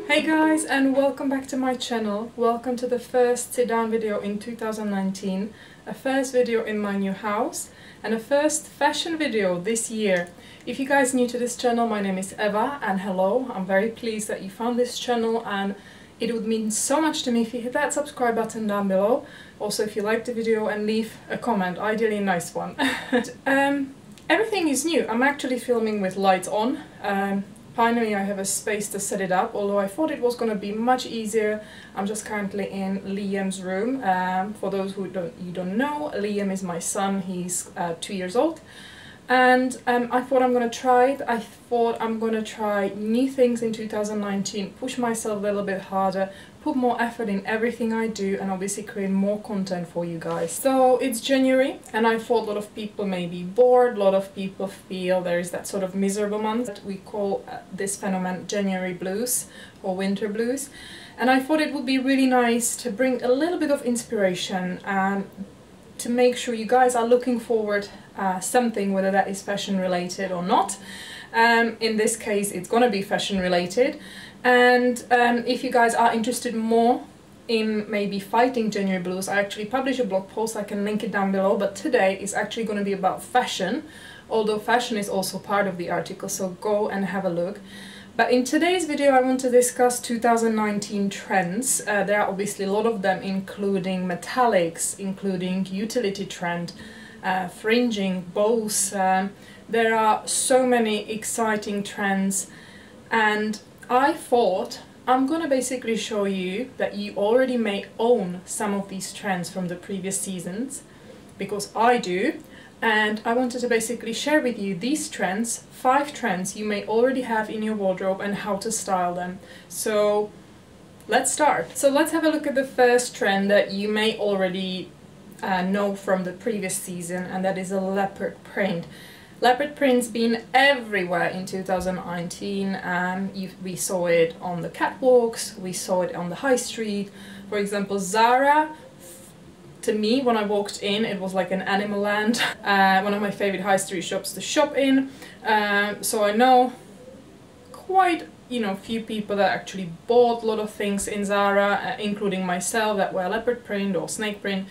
Hey guys, and welcome back to my channel. Welcome to the first sit-down video in 2019, a first video in my new house, and a first fashion video this year. If you guys are new to this channel, my name is Eva, and hello. I'm very pleased that you found this channel, and it would mean so much to me if you hit that subscribe button down below. Also, if you liked the video, and leave a comment, ideally a nice one. Everything is new. I'm actually filming with lights on. Finally, I have a space to set it up, although I thought it was going to be much easier. I'm just currently in Liam's room. For those who don't know, Liam is my son. He's 2 years old. And I thought I'm going to try it. I thought I'm going to try new things in 2019, push myself a little bit harder, put more effort in everything I do, and obviously create more content for you guys. So it's January, and I thought a lot of people may be bored, a lot of people feel there is that sort of miserable month. We call this phenomenon January blues or winter blues. And I thought it would be really nice to bring a little bit of inspiration to make sure you guys are looking forward something, whether that is fashion related or not. In this case, it's gonna be fashion related. And if you guys are interested more in maybe fighting January blues, I actually published a blog post. I can link it down below, but today is actually going to be about fashion, although fashion is also part of the article, so go and have a look. But in today's video I want to discuss 2019 trends. There are obviously a lot of them, including metallics, including utility trend, fringing, bows. There are so many exciting trends, and I thought I'm going to basically show you that you already may own some of these trends from the previous seasons, because I do, and I wanted to basically share with you these trends, 5 trends you may already have in your wardrobe and how to style them. So let's start. So let's have a look at the first trend that you may already know from the previous season, and that is a leopard print. Leopard print's been everywhere in 2019. We saw it on the catwalks, we saw it on the high street. For example, Zara, to me, when I walked in, it was like an animal land. One of my favorite high street shops to shop in. So I know quite few people that actually bought a lot of things in Zara, including myself, that were leopard print or snake print.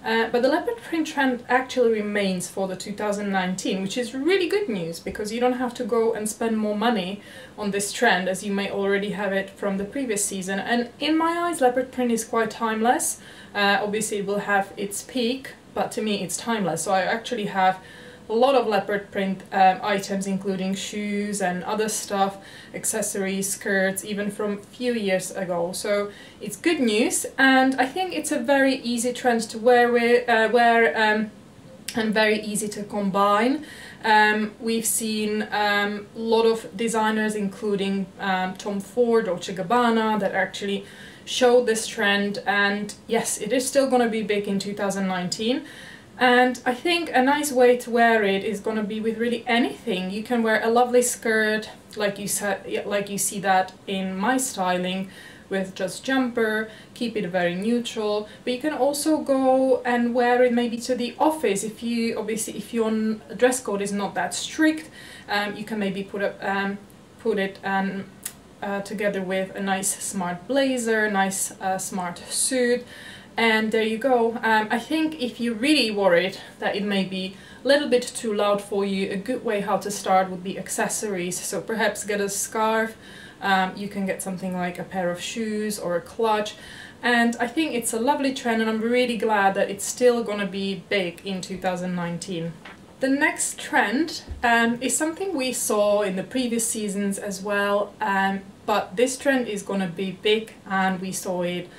But the leopard print trend actually remains for the 2019, which is really good news, because you don't have to go and spend more money on this trend, as you may already have it from the previous season. And in my eyes, leopard print is quite timeless. Obviously it will have its peak, but to me it's timeless. So I actually have a lot of leopard print items, including shoes and other stuff, accessories, skirts, even from a few years ago. So it's good news, and I think it's a very easy trend to wear and very easy to combine. We've seen a lot of designers, including Tom Ford or Dolce & Gabbana, that actually showed this trend, and yes, it is still going to be big in 2019. And I think a nice way to wear it is going to be with really anything. You can wear a lovely skirt, like you see that in my styling, with just jumper, keep it very neutral. But you can also go and wear it maybe to the office. If your dress code is not that strict, you can maybe put it together with a nice smart blazer, nice smart suit. And there you go. I think if you're really worried that it may be a little bit too loud for you, a good way how to start would be accessories. So perhaps get a scarf, you can get something like a pair of shoes or a clutch. And I think it's a lovely trend, and I'm really glad that it's still gonna be big in 2019. The next trend is something we saw in the previous seasons as well, but this trend is gonna be big, and we saw it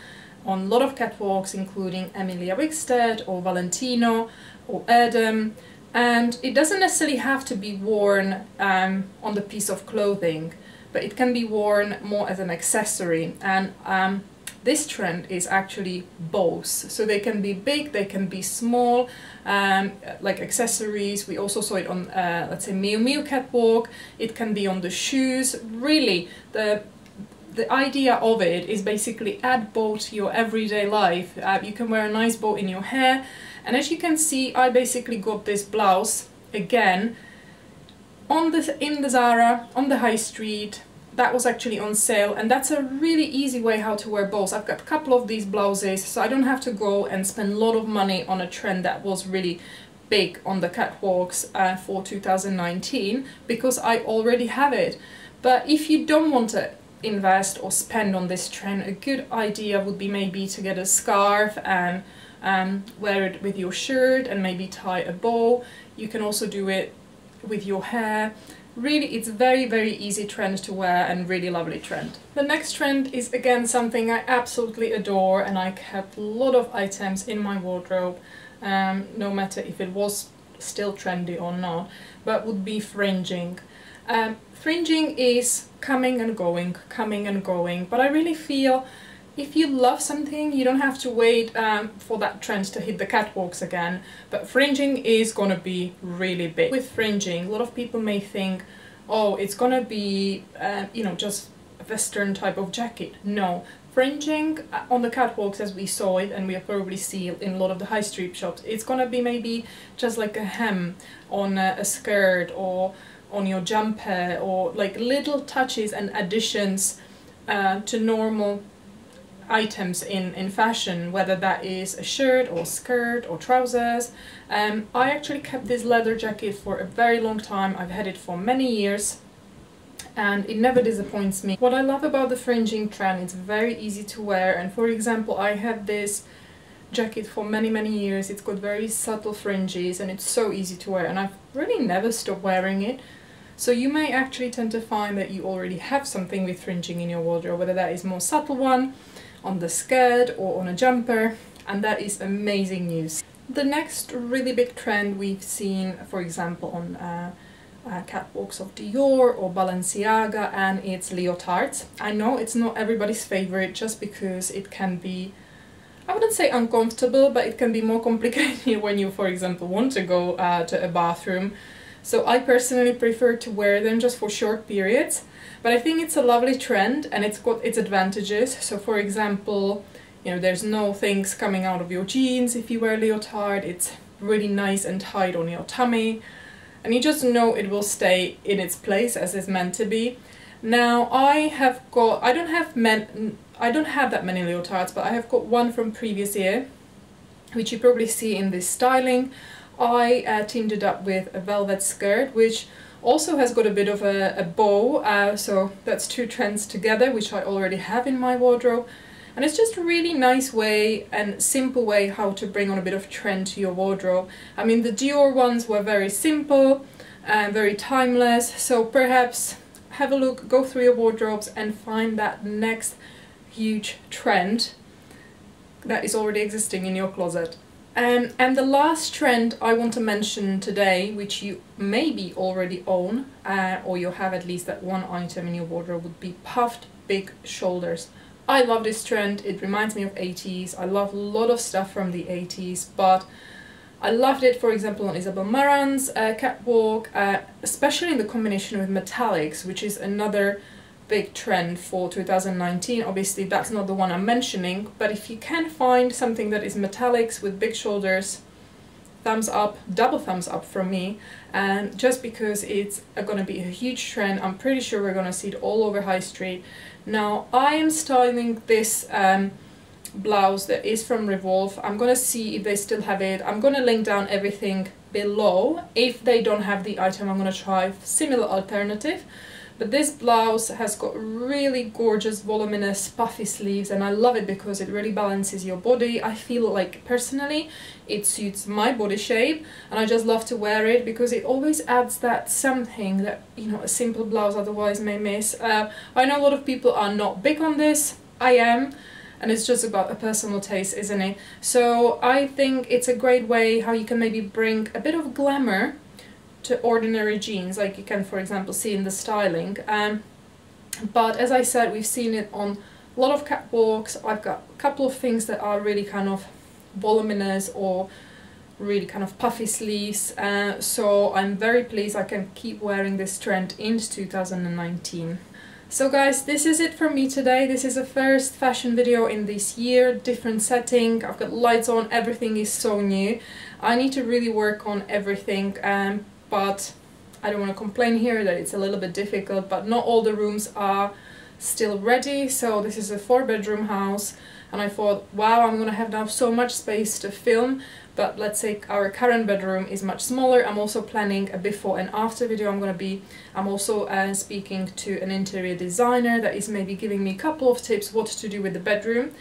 on a lot of catwalks, including Emilia Wickstead or Valentino or Adam. And it doesn't necessarily have to be worn on the piece of clothing, but it can be worn more as an accessory. And this trend is actually bows. So they can be big, they can be small, like accessories. We also saw it on, let's say, Miu Miu catwalk. It can be on the shoes. Really, the idea of it is basically add bow to your everyday life. You can wear a nice bow in your hair, and as you can see, I basically got this blouse again in the Zara, on the high street, that was actually on sale, and that's a really easy way how to wear bows. I've got a couple of these blouses, so I don't have to go and spend a lot of money on a trend that was really big on the catwalks for 2019, because I already have it. But if you don't want to invest or spend on this trend, a good idea would be maybe to get a scarf and wear it with your shirt and maybe tie a bow. You can also do it with your hair. Really, it's very, very easy trend to wear and really lovely trend. The next trend is again something I absolutely adore, and I kept a lot of items in my wardrobe, no matter if it was still trendy or not, but would be fringing. Fringing is coming and going, but I really feel if you love something, you don't have to wait for that trend to hit the catwalks again. But fringing is gonna be really big. With fringing, a lot of people may think, oh, it's gonna be, you know, just a Western type of jacket. No. Fringing on the catwalks, as we saw it, and we probably see it in a lot of the high street shops, it's gonna be maybe just like a hem on a skirt or on your jumper, or like little touches and additions to normal items in fashion, whether that is a shirt or skirt or trousers. I actually kept this leather jacket for a very long time. I've had it for many years and it never disappoints me. What I love about the fringing trend, it's very easy to wear, and for example I had this jacket for many years. It's got very subtle fringes and it's so easy to wear, and I've really never stopped wearing it. So you may actually tend to find that you already have something with fringing in your wardrobe, whether that is more subtle one on the skirt or on a jumper, and that is amazing news. The next really big trend we've seen, for example, on catwalks of DIOR or Balenciaga, and it's leotards. I know it's not everybody's favorite just because it can be, I wouldn't say uncomfortable, but it can be more complicated when you, for example, want to go to a bathroom. So I personally prefer to wear them just for short periods, but I think it's a lovely trend and it's got its advantages. So for example, you know, there's no things coming out of your jeans if you wear leotard. It's really nice and tight on your tummy, and you just know it will stay in its place as it's meant to be. Now I don't have that many leotards, but I have got one from previous year, which you probably see in this styling. I teamed it up with a velvet skirt, which also has got a bit of a bow, so that's two trends together, which I already have in my wardrobe. And it's just a really nice way and simple way how to bring on a bit of trend to your wardrobe. I mean, the DIOR ones were very simple and very timeless, so perhaps have a look, go through your wardrobes and find that next huge trend that is already existing in your closet. And the last trend I want to mention today, which you maybe already own, or you have at least that one item in your wardrobe, would be puffed big shoulders. I love this trend. It reminds me of 80s. I love a lot of stuff from the 80s, but I loved it, for example, on Isabel Marant's catwalk, especially in the combination with metallics, which is another big trend for 2019. Obviously that's not the one I'm mentioning, but if you can find something that is metallics with big shoulders, thumbs up, double thumbs up from me. And just because it's going to be a huge trend, I'm pretty sure we're going to see it all over high street. Now I am styling this blouse that is from Revolve. I'm going to see if they still have it. I'm going to link down everything below. If they don't have the item, I'm going to try a similar alternative. But this blouse has got really gorgeous voluminous puffy sleeves, and I love it because it really balances your body. I feel like personally it suits my body shape, and I just love to wear it because it always adds that something that, you know, a simple blouse otherwise may miss. I know a lot of people are not big on this. I am, and it's just about a personal taste, isn't it? So I think it's a great way how you can maybe bring a bit of glamour to ordinary jeans, like you can, for example, see in the styling. But as I said, we've seen it on a lot of catwalks. I've got a couple of things that are really kind of voluminous or really kind of puffy sleeves, so I'm very pleased I can keep wearing this trend into 2019. So guys, this is it from me today. This is the first fashion video in this year, different setting. I've got lights on, everything is so new. I need to really work on everything, but I don't want to complain here that it's a little bit difficult, but not all the rooms are still ready. So this is a 4-bedroom house, and I thought, wow, I'm gonna have now so much space to film. But let's say our current bedroom is much smaller. I'm also planning a before and after video. I'm also speaking to an interior designer that is maybe giving me a couple of tips what to do with the bedroom.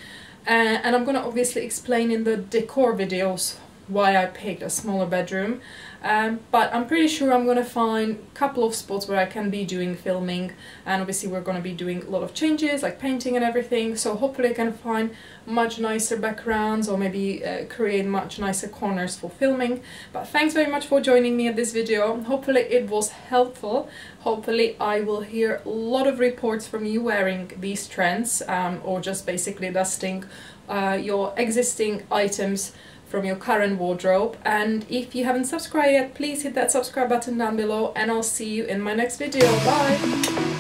And I'm gonna obviously explain in the decor videos why I picked a smaller bedroom. But I'm pretty sure I'm gonna find a couple of spots where I can be doing filming, and obviously we're gonna be doing a lot of changes like painting and everything, so hopefully I can find much nicer backgrounds or maybe create much nicer corners for filming. But thanks very much for joining me at this video. Hopefully it was helpful. Hopefully I will hear a lot of reports from you wearing these trends, or just basically dusting your existing items from your current wardrobe. And if you haven't subscribed yet, please hit that subscribe button down below, and I'll see you in my next video. Bye!